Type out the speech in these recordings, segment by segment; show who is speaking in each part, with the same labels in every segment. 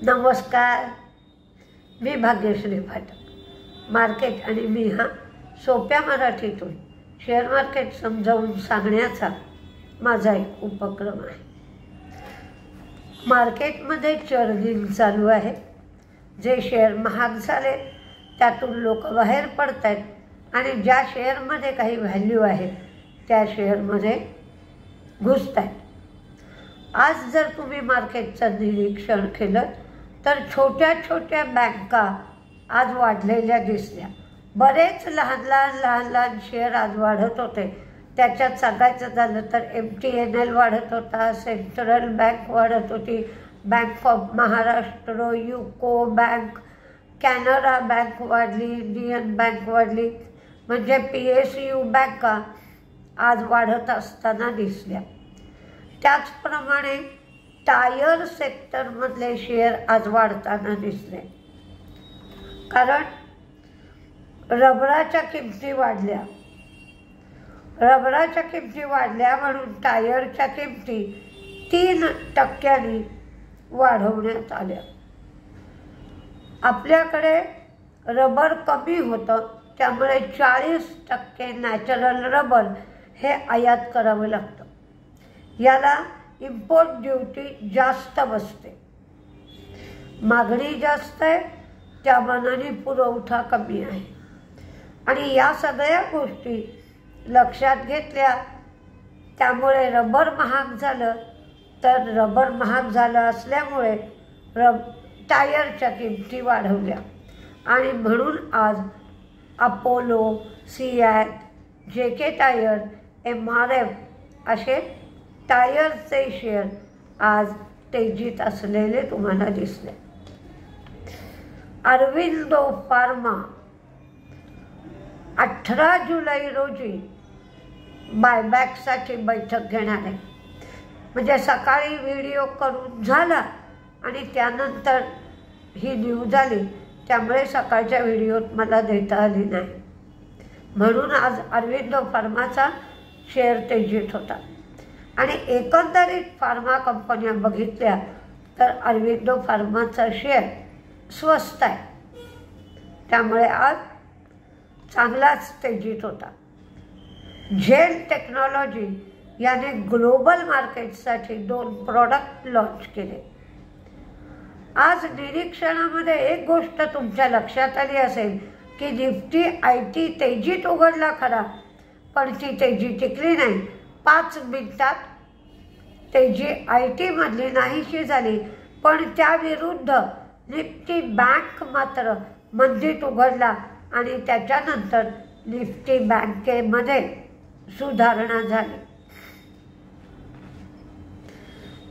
Speaker 1: नमस्कार, मी भाग्यश्री फाटक. मार्केट आणि मी हा सोप्या मराठीतून शेअर मार्केट समजावून सांगण्याचा माझा एक उपक्रम आहे. मार्केटमध्ये चर्निंग चालू आहे. जे शेअर महाग झाले त्यातून लोक बाहेर पडत आहेत आणि ज्या शेअरमध्ये काही व्हॅल्यू आहे त्या शेअरमध्ये घुसत आहेत. आज जर तुम्ही मार्केटचं निरीक्षण केलं तर छोट्या छोट्या बँका आज वाढलेल्या दिसल्या. बरेच लहान शेअर आज वाढत होते. त्याच्यात सांगायचं झालं तर MTNL वाढत होता, सेंट्रल बँक वाढत होती, bank of Maharashtra, UCO bank, Canara bank वाढली, इंडियन बँक वाढली. म्हणजे PSU बँका आज वाढत असताना दिसल्या. त्याचप्रमाणे टायर सेक्टरमधले शेअर आज वाढताना दिसले. कारण रबराच्या किमती वाढल्या. म्हणून टायरच्या किमती 3% वाढवण्यात आल्या. आपल्याकडे रबर कमी होतं त्यामुळे 40% नॅचरल रबर हे आयात करावं लागतं. याला इम्पोर्ट ड्युटी जास्त बसते. मागणी जास्त आहे त्या मानाने पुरवठा कमी आहे. आणि या सगळ्या गोष्टी लक्षात घेतल्या त्यामुळे रबर महाग झालं. तर रबर महाग झालं असल्यामुळे टायरच्या किमती वाढवल्या आणि म्हणून आज Apollo, CEAT, JK tyre, MRF असे टायरचे शेअर आज तेजीत असलेले तुम्हाला दिसले. अरविंदो फार्मा 18 जुलै रोजी बायबॅकसाठी बैठक घेणार आहे. म्हणजे सकाळी व्हिडिओ करून झाला आणि त्यानंतर ही न्यूज आली त्यामुळे सकाळच्या व्हिडिओत मला देता आली नाही. म्हणून आज अरविंदो फार्माचा शेअर तेजीत होता. आणि एकंदरीत फार्मा कंपन्या बघितल्या तर अरविंदो फार्माचा शेअर स्वस्त आहे. त्यामुळे आज चांगलाच तेजीत होता. झेल टेक्नॉलॉजी याने ग्लोबल मार्केटसाठी 2 प्रॉडक्ट लॉन्च केले. आज निरीक्षणामध्ये एक गोष्ट तुमच्या लक्षात आली असेल की निफ्टी IT तेजीत उघडला खरा, पण ती तेजी टिकली नाही. 5 मिनिटात तेजी IT मधली नाहीशी झाली. पण त्याविरुद्ध निफ्टी बँक मात्र मंदीत उघडला आणि त्याच्यानंतर निफ्टी बँकेमध्ये सुधारणा झाली.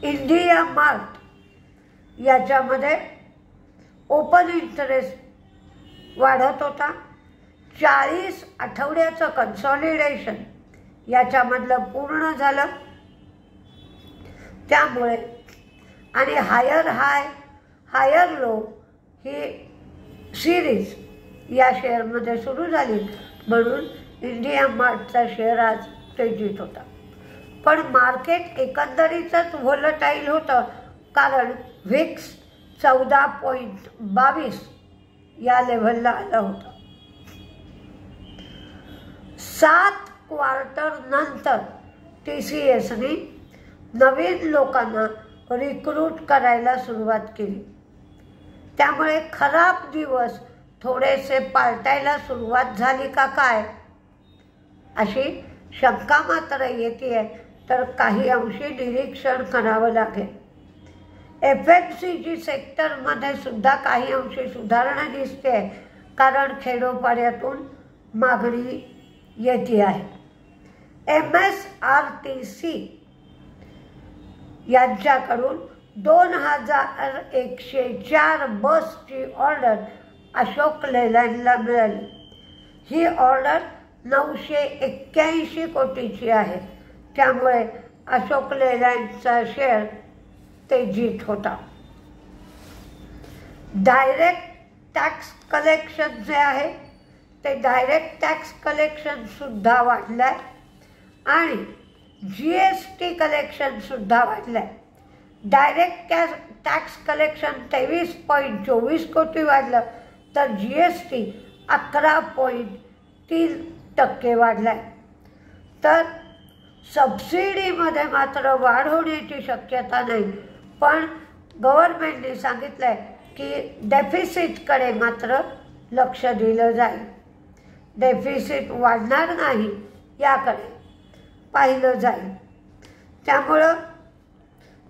Speaker 1: इंडिया मार्ट याच्यामध्ये ओपन इंटरेस्ट वाढत होता. 40 आठवड्याचं कन्सॉलिडेशन याच्यामधलं पूर्ण झालं. त्यामुळे आणि हायर हाय हायर लो ही सिरीज या शेअरमध्ये सुरू झाली. म्हणून इंडिया मार्टचा शेअर आज तेजीत होता. पण मार्केट एकंदरीतच व्होलटाईल होतं. कारण व्हिक्स 14.22 या लेव्हलला आलं होतं. 7 क्वार्टर नंतर TCSने नवीन लोकांना रिक्रूट करायला सुरुवात केली. त्यामुळे खराब दिवस थोडेसे पालटायला सुरुवात झाली का काय अशी शंका मात्र येते. तर काही अंशी निरीक्षण करावं लागेल. FMCG सेक्टरमध्ये सुद्धा काही अंशी सुधारणा दिसते कारण खेडोपाड्यातून मागणी येते आहे. MSRTC यांच्याकडून 2104 बसची ऑर्डर अशोक लेलँडला मिळाली. ही ऑर्डर 981 कोटीची आहे. त्यामुळे अशोक लेलँडचा शेअर तेजीत होता. डायरेक्ट टॅक्स कलेक्शन जे आहे ते डायरेक्ट टॅक्स कलेक्शन सुद्धा वाढलं आहे आणि GST कलेक्शन सुद्धा वाढलं आहे. डायरेक्ट टॅक्स कलेक्शन 23.24 कोटी वाढलं, तर GST 11.3% वाढलाय. तर सबसिडीमध्ये मात्र वाढ होण्याची शक्यता नाही, पण गव्हर्नमेंटने सांगितलं आहे की डेफिसिटकडे मात्र लक्ष दिलं जाईल. डेफिसिट वाढणार नाही याकडे पाहिलं जाईल. त्यामुळं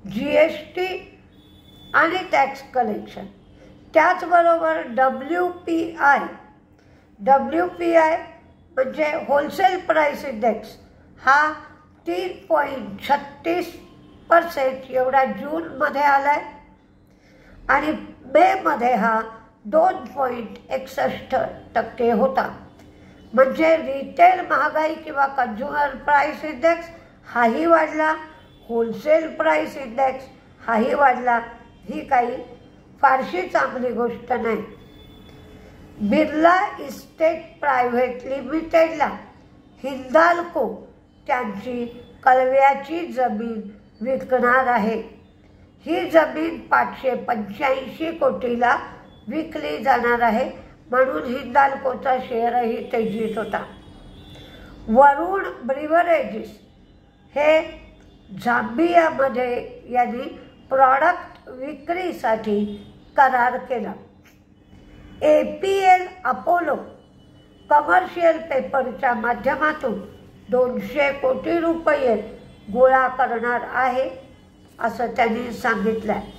Speaker 1: GST आणि टॅक्स कलेक्शन, त्याचबरोबर WPI म्हणजे होलसेल प्राईस इंडेक्स हा 3.36% एवढा जूनमध्ये आला आहे आणि मेमध्ये हा 2.61% होता. म्हणजे रिटेल महागाई किंवा कन्झ्युमर प्राईस इंडेक्स हाही वाढला, होलसेल प्राईस इंडेक्स हाही वाढला. ही काही फारशी चांगली गोष्ट नाही. बिर्ला इस्टेट प्रायव्हेट लिमिटेडला हिंदाल्को त्यांची कळव्याची जमीन विकणार आहे. ही जमीन 585 कोटीला विकली जाणार आहे, म्हणून हिंदाल्कोचा शेअरही तेजीत होता. वरुण ब्रिव्हरेजेस हे झांबियामध्ये यांनी प्रॉडक्ट विक्रीसाठी करार केला. APL अपोलो कमर्शियल पेपरच्या माध्यमातून 200 कोटी रुपये गोळा करणार आहे असं त्यांनी सांगितलं आहे.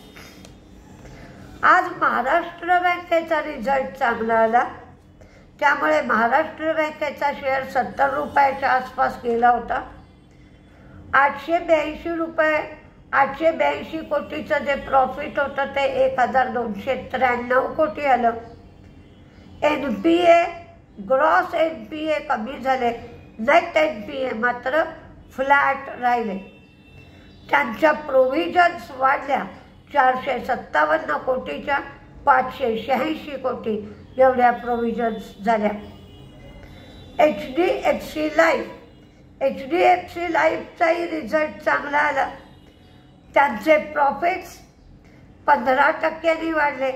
Speaker 1: आज महाराष्ट्र बँकेचा रिझल्ट चांगला आला, त्यामुळे महाराष्ट्र बँकेचा शेअर 70 रुपयाच्या आसपास गेला होता. 882 कोटीचं जे प्रॉफिट होतं ते 1293 कोटी आलं. NPA ग्रॉस NPA कमी झाले, नेट NPA मात्र फ्लॅट राहिले. त्यांच्या प्रोव्हिजन्स वाढल्या 457 कोटीच्या 586 कोटी एवढ्या प्रोव्हिजन्स झाल्या. HDFC लाईफचाही रिझल्ट चांगला आला. त्यांचे प्रॉफिट्स 15% वाढले,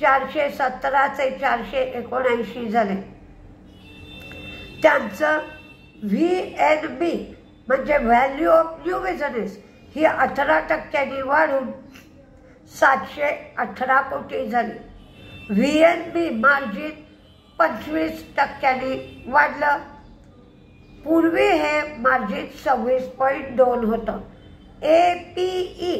Speaker 1: 417 ते 479 झाले. त्यांचं VNB म्हणजे व्हॅल्यू ऑफ न्यू बिझनेस ही 18% वाढून 718 कोटी झाली. VNB मार्जिन 25% वाढलं. पूर्वी हे मार्जिन 26.2 होतं. APE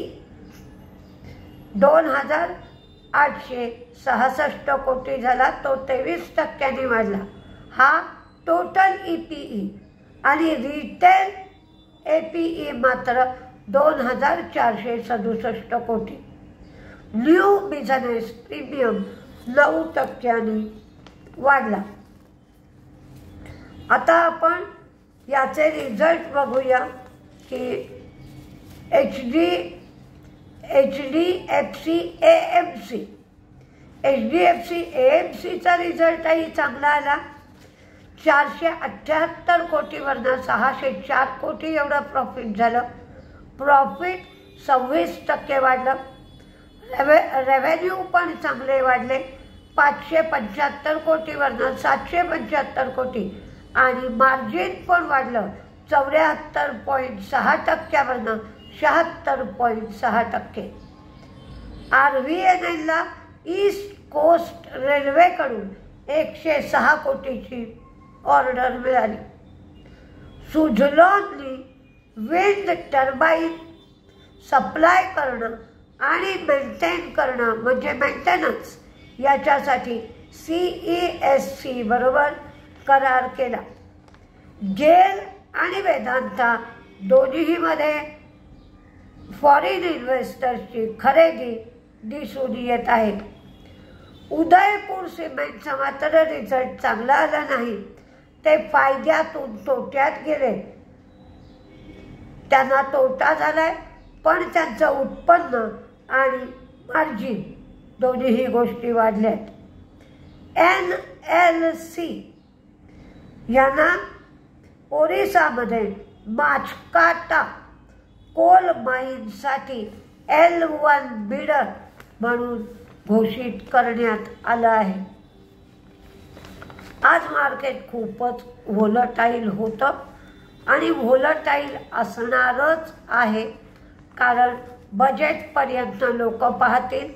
Speaker 1: 2866 कोटी झाला, तो 23% वाढला. हा टोटल EPE आणि रिटेल APE मात्र 2467 कोटी. न्यू बिझनेस प्रीमियम 9% वाढला. आता आपण याचे रिझल्ट बघूया की HDFC AMCचा रिझल्टही चांगला आला. 478 कोटीवरनं 604 कोटी एवढं प्रॉफिट झालं. प्रॉफिट 26% वाढलं. रेव्हेन्यू पण चांगले वाढले. 575 कोटीवरनं 775 कोटी आणि मार्जिन पण वाढलं. 74.6%वरनं 76.6%. RVNLला ईस्ट कोस्ट रेल्वेकडून 106 कोटीची ऑर्डर मिळाली. सुझलॉननी विंड टर्बाईन सप्लाय करणं आणि मेंटेन करणं म्हणजे मेंटेनन्स याच्यासाठी CESC बरोबर करार केला. गेल आणि वेदांता दोन्हीमध्ये फॉरेन इन्व्हेस्टर्सची खरेदी दिसून येत आहे. उदयपूर सिमेंटचा मात्र रिझल्ट चांगला आला नाही. ते फायद्यातून तोट्यात गेले. त्यांना तोटा झालाय, पण त्यांचं उत्पन्न आणि मार्जिन दोन्ही गोष्टी वाढल्यात. NLC यांना ओरिसामध्ये माचकाटा कोल माईनसाठी L1 बिडर म्हणून घोषित करण्यात आलं आहे. आज मार्केट खूपच व्होलटाईल होतं आणि व्होलटाईल असणारच आहे, कारण बजेटपर्यंत लोक पाहतील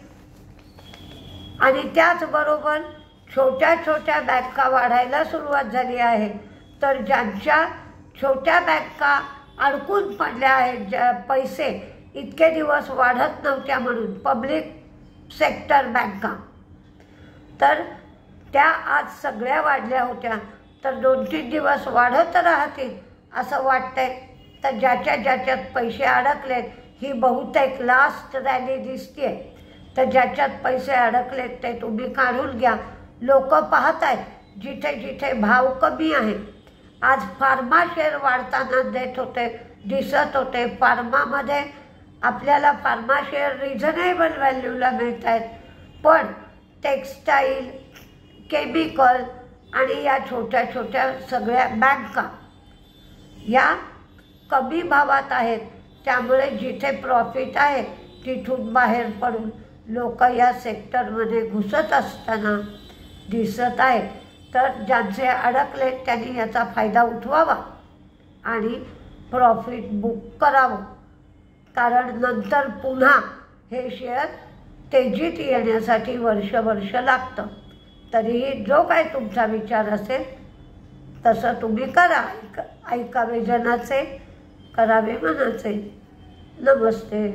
Speaker 1: आणि त्याचबरोबर छोट्या छोट्या बँका वाढायला सुरुवात झाली आहे. तर ज्यांच्या छोट्या बँका अडकून पडल्या आहेत, ज्या पैसे इतके दिवस वाढत नव्हत्या म्हणून पब्लिक सेक्टर बँका, तर त्या आज सगळ्या वाढल्या होत्या. तर 2-3 दिवस वाढत राहतील असं वाटतंय. तर ज्याच्या ज्याच्यात पैसे अडकलेत, ही बहुतेक लास्ट रॅली दिसते. तर ज्याच्यात पैसे अडकलेत ते तुम्ही काढून घ्या. लोक पाहत आहेत जिथे जिथे भाव कमी आहे. आज फार्मा शेअर वाढताना दिसत होते. फार्मामध्ये आपल्याला फार्मा शेअर रिझनेबल व्हॅल्यूला मिळत आहेत, पण टेक्स्टाईल, केमिकल आणि या छोट्या छोट्या सगळ्या बँका या कमी भावात आहेत. त्यामुळे जिथे प्रॉफिट आहे तिथून बाहेर पडून लोक या सेक्टरमध्ये घुसत असताना दिसत आहेत. तर ज्यांचे अडकले त्यांनी याचा फायदा उठवावा आणि प्रॉफिट बुक करावं, कारण नंतर पुन्हा हे शेअर तेजीत येण्यासाठी वर्ष लागतं. तरीही जो काय तुमचा विचार असेल तसं तुम्ही करा. ऐकावे जनाचे, करावे मनाचे. नमस्ते.